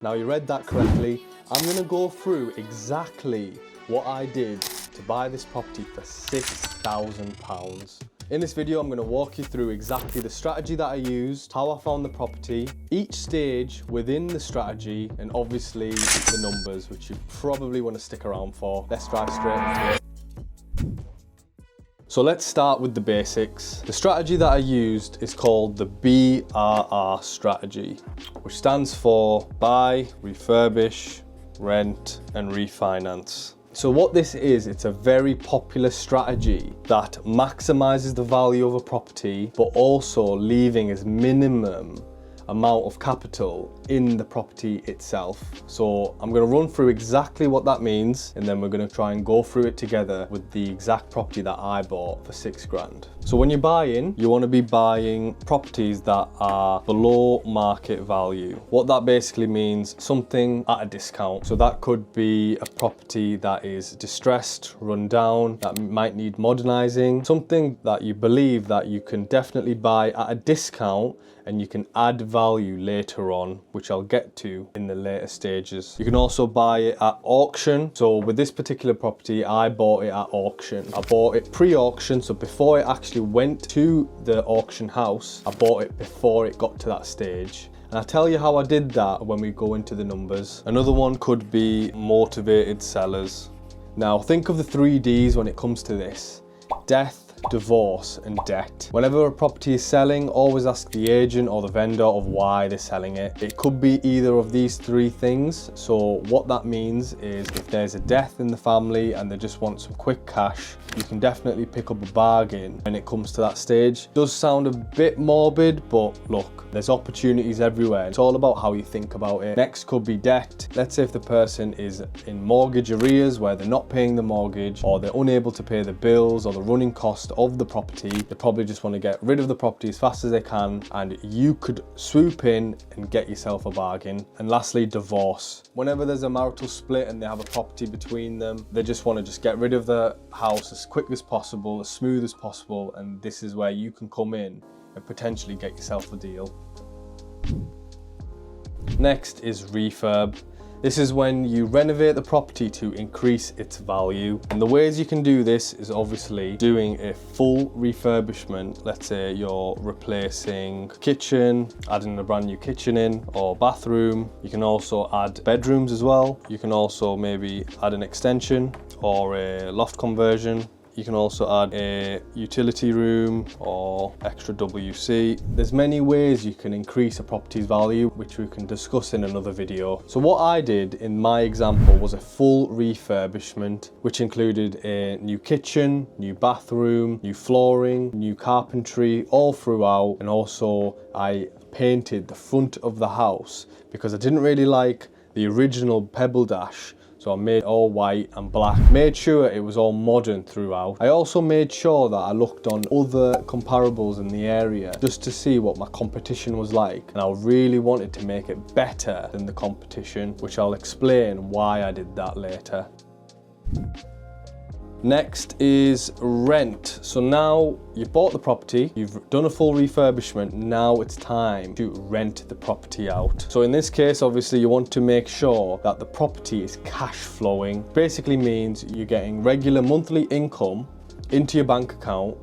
Now you read that correctly. I'm going to go through exactly what I did to buy this property for £6,000. In this video, I'm going to walk you through exactly the strategy that I used, how I found the property, each stage within the strategy, and obviously the numbers, which you probably want to stick around for. Let's dive straight into it. So let's start with the basics. The strategy that I used is called the BRRR strategy, which stands for buy, refurbish, rent, and refinance. So what this is, it's a very popular strategy that maximizes the value of a property, but also leaving as minimum amount of capital in the property itself. So I'm going to run through exactly what that means, and then we're going to try and go through it together with the exact property that I bought for £6,000. So when you're buying, you want to be buying properties that are below market value. What that basically means, something at a discount. So that could be a property that is distressed, run down, that might need modernizing, something that you believe that you can definitely buy at a discount and you can add value later on, which I'll get to in the later stages. You can also buy it at auction. So with this particular property, I bought it at auction. I bought it pre-auction, so before it actually went to the auction house, I bought it before it got to that stage. And I'll tell you how I did that when we go into the numbers. Another one could be motivated sellers. Now think of the 3 Ds when it comes to this: death, divorce, and debt. Whenever a property is selling, always ask the agent or the vendor of why they're selling it. It could be either of these 3 things. So what that means is if there's a death in the family and they just want some quick cash, you can definitely pick up a bargain when it comes to that stage. It does sound a bit morbid, but look, there's opportunities everywhere. It's all about how you think about it. Next could be debt. Let's say if the person is in mortgage arrears where they're not paying the mortgage, or they're unable to pay the bills or the running cost of the property, they probably just want to get rid of the property as fast as they can, and you could swoop in and get yourself a bargain. And lastly, divorce. Whenever there's a marital split and they have a property between them, they just want to just get rid of the house as quick as possible, as smooth as possible, and this is where you can come in and potentially get yourself a deal. Next is refurb. This is when you renovate the property to increase its value. And the ways you can do this is obviously doing a full refurbishment. Let's say you're replacing kitchen, adding a brand new kitchen in, or bathroom. You can also add bedrooms as well. You can also maybe add an extension or a loft conversion. You can also add a utility room or extra WC. There's many ways you can increase a property's value, which we can discuss in another video. So what I did in my example was a full refurbishment, which included a new kitchen, new bathroom, new flooring, new carpentry all throughout. And also I painted the front of the house because I didn't really like the original pebble dash. So I made it all white and black, made sure it was all modern throughout. I also made sure that I looked on other comparables in the area just to see what my competition was like. And I really wanted to make it better than the competition, which I'll explain why I did that later. Next is rent. So now you've bought the property, you've done a full refurbishment, now it's time to rent the property out. So in this case, obviously you want to make sure that the property is cash flowing. Basically means you're getting regular monthly income into your bank account,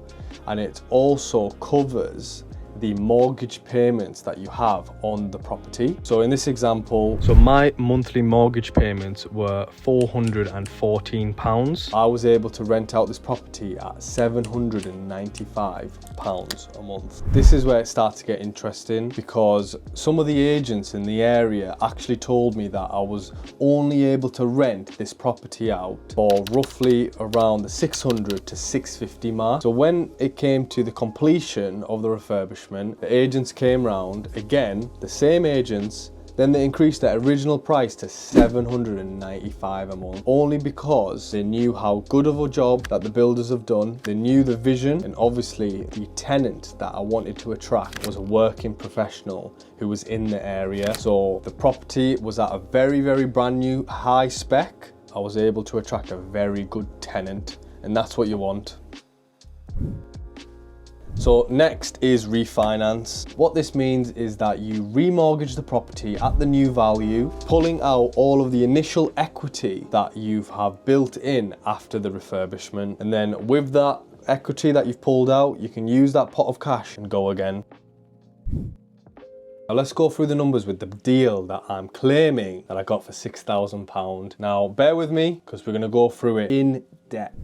and it also covers the mortgage payments that you have on the property. So in this example, so my monthly mortgage payments were £414. I was able to rent out this property at £795 a month. This is where it starts to get interesting, because some of the agents in the area actually told me that I was only able to rent this property out for roughly around the 600 to 650 mark. So when it came to the completion of the refurbishment, the agents came round, again, the same agents, then they increased their original price to £795 a month, only because they knew how good of a job that the builders have done. They knew the vision, and obviously the tenant that I wanted to attract was a working professional who was in the area. So the property was at a very, very brand new high spec. I was able to attract a very good tenant, and that's what you want. So next is refinance. What this means is that you remortgage the property at the new value, pulling out all of the initial equity that you have built in after the refurbishment. And then with that equity that you've pulled out, you can use that pot of cash and go again. Now let's go through the numbers with the deal that I'm claiming that I got for £6,000. Now bear with me because we're going to go through it in depth.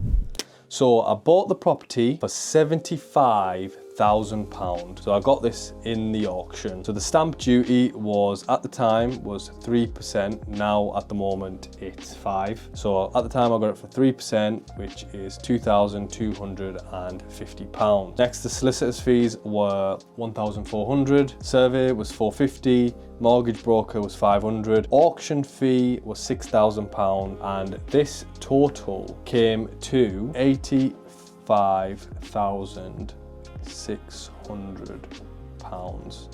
So I bought the property for £75,000. So I got this in the auction. So the stamp duty was, at the time, was 3%. Now at the moment it's 5%. So at the time I got it for 3%, which is £2,250. Next, the solicitor's fees were £1,400. Survey was £450. Mortgage broker was £500. Auction fee was £6,000, and this total came to £85,600.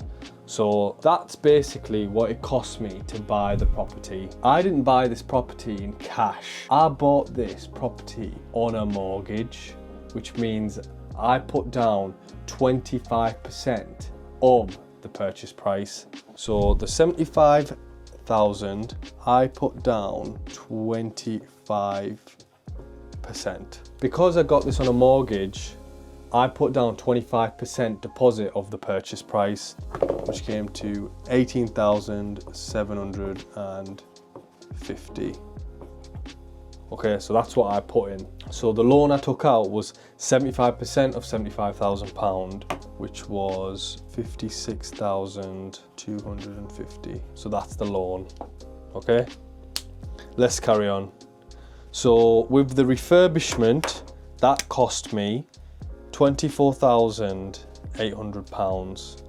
So that's basically what it cost me to buy the property. I didn't buy this property in cash. I bought this property on a mortgage, which means I put down 25% of the purchase price. So the 75,000, I put down 25%. Because I got this on a mortgage, I put down 25% deposit of the purchase price, which came to 18,750. Okay, so that's what I put in. So the loan I took out was 75% of £75,000, which was 56,250. So that's the loan. Okay, let's carry on. So with the refurbishment, that cost me £24,800.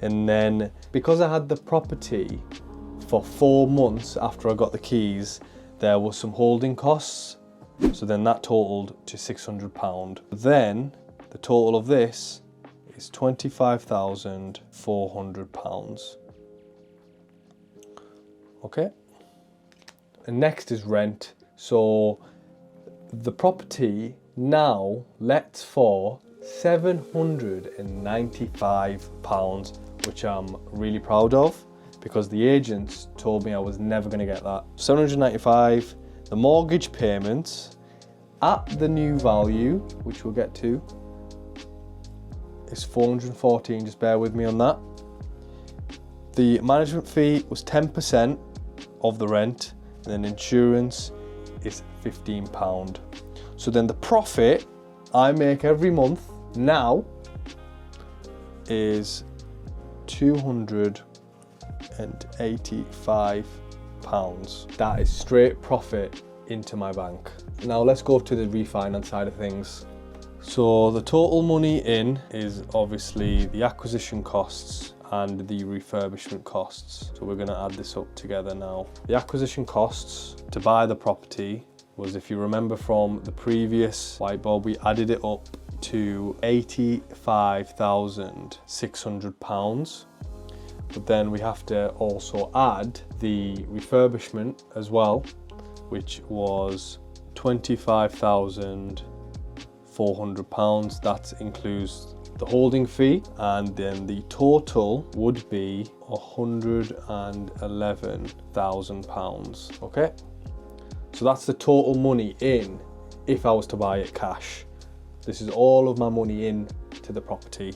And then because I had the property for 4 months after I got the keys, there was some holding costs. So then that totaled to £600. Then the total of this is £25,400. Okay. And next is rent. So the property now lets for £795, which I'm really proud of, because the agents told me I was never going to get that. £795, the mortgage payments at the new value, which we'll get to, is £414, just bear with me on that. The management fee was 10% of the rent, and then insurance is £15. So then the profit I make every month now is £285. That is straight profit into my bank. Now let's go to the refinance side of things. So the total money in is obviously the acquisition costs and the refurbishment costs. So we're going to add this up together now. The acquisition costs to buy the property was, if you remember from the previous whiteboard, we added it up to £85,600. But then we have to also add the refurbishment as well, which was £25,400. That includes the holding fee, and then the total would be £111,000. Okay, so that's the total money in if I was to buy it cash. This is all of my money in to the property,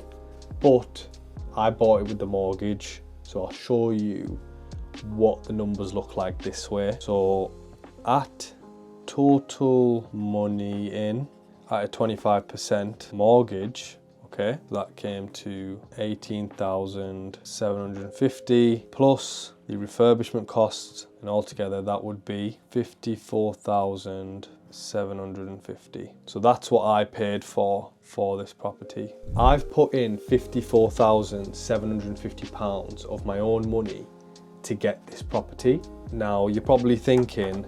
but I bought it with the mortgage, so I'll show you what the numbers look like this way. So at total money in at a 25% mortgage, okay, that came to 18,750 plus the refurbishment costs, and altogether that would be 54,750. So that's what I paid for this property. I've put in £54,750 of my own money to get this property. Now you're probably thinking,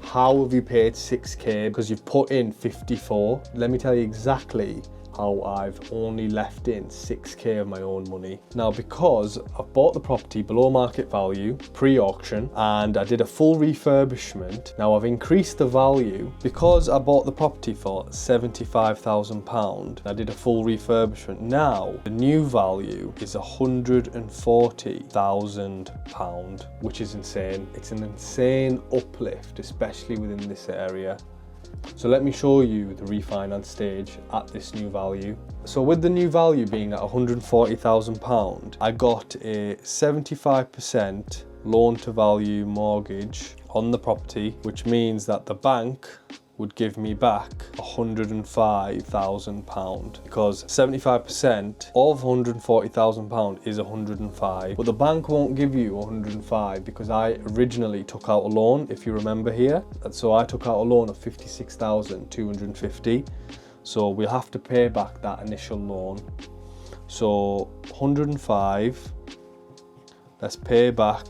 how have you paid 6k? Because you've put in 54. Let me tell you exactly how I've only left in 6k of my own money. Now, because I've bought the property below market value, pre-auction, and I did a full refurbishment, now I've increased the value. Because I bought the property for £75,000, I did a full refurbishment. Now, the new value is £140,000, which is insane. It's an insane uplift, especially within this area. So let me show you the refinance stage at this new value. So with the new value being at £140,000, I got a 75% loan to value mortgage on the property, which means that the bank would give me back £105,000, because 75% of £140,000 is 105, but the bank won't give you 105 because I originally took out a loan, if you remember here. So I took out a loan of 56,250. So we'll have to pay back that initial loan. So 105, let's pay back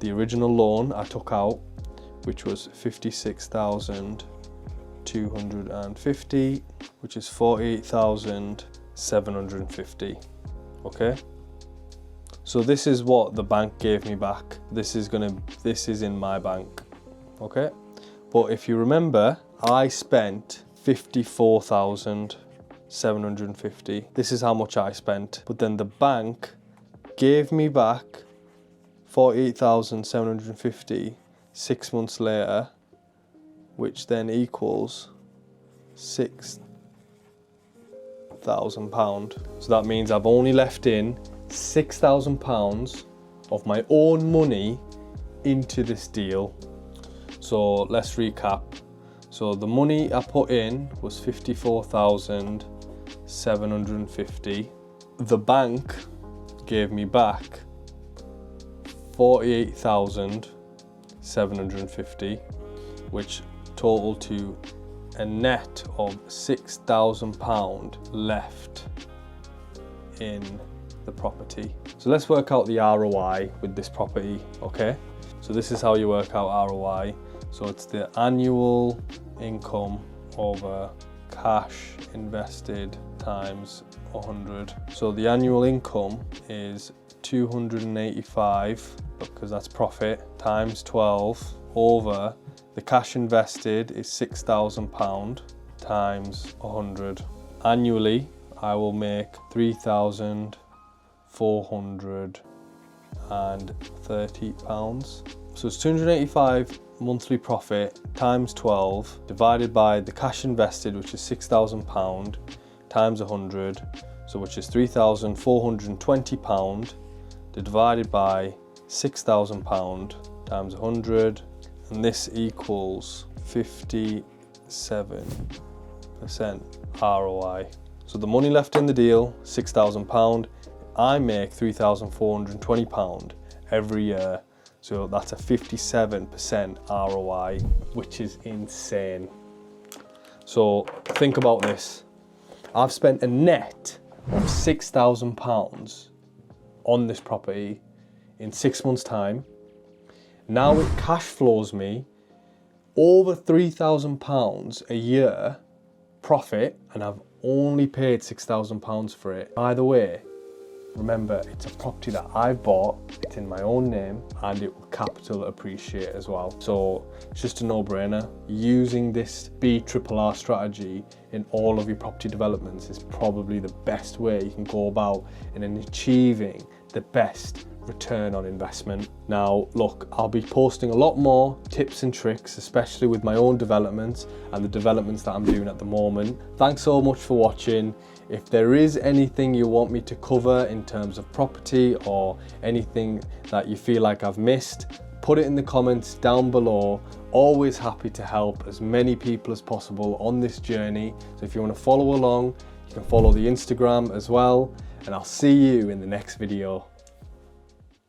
the original loan I took out, which was 56,250, which is 48,750. Okay, so this is what the bank gave me back. This is in my bank. Okay, but if you remember, I spent 54,750. This is how much I spent, but then the bank gave me back 48,750 6 months later, which then equals £6,000. So that means I've only left in £6,000 of my own money into this deal. So let's recap. So the money I put in was 54,750. The bank gave me back 48,750, which total to a net of £6,000 left in the property. So let's work out the ROI with this property, okay? So this is how you work out ROI. So it's the annual income over cash invested times 100. So the annual income is 285, because that's profit, times 12 over the cash invested is £6,000 times 100. Annually, I will make £3,430. So it's 285 monthly profit times 12 divided by the cash invested, which is £6,000 times 100, so which is £3,420, divided by £6,000 times 100, and this equals 57% ROI. So the money left in the deal, £6,000, I make £3,420 every year. So that's a 57% ROI, which is insane. So think about this. I've spent a net of £6,000 on this property in 6 months' time. Now it cash flows me over £3,000 a year profit, and I've only paid £6,000 for it. By the way, remember, it's a property that I bought, it's in my own name, and it will capital appreciate as well. So it's just a no-brainer. Using this BRRR strategy in all of your property developments is probably the best way you can go about in achieving the best return on investment. Now look, I'll be posting a lot more tips and tricks, especially with my own developments and the developments that I'm doing at the moment. Thanks so much for watching. If there is anything you want me to cover in terms of property or anything that you feel like I've missed, put it in the comments down below. Always happy to help as many people as possible on this journey. So if you want to follow along, you can follow the Instagram as well, and I'll see you in the next video.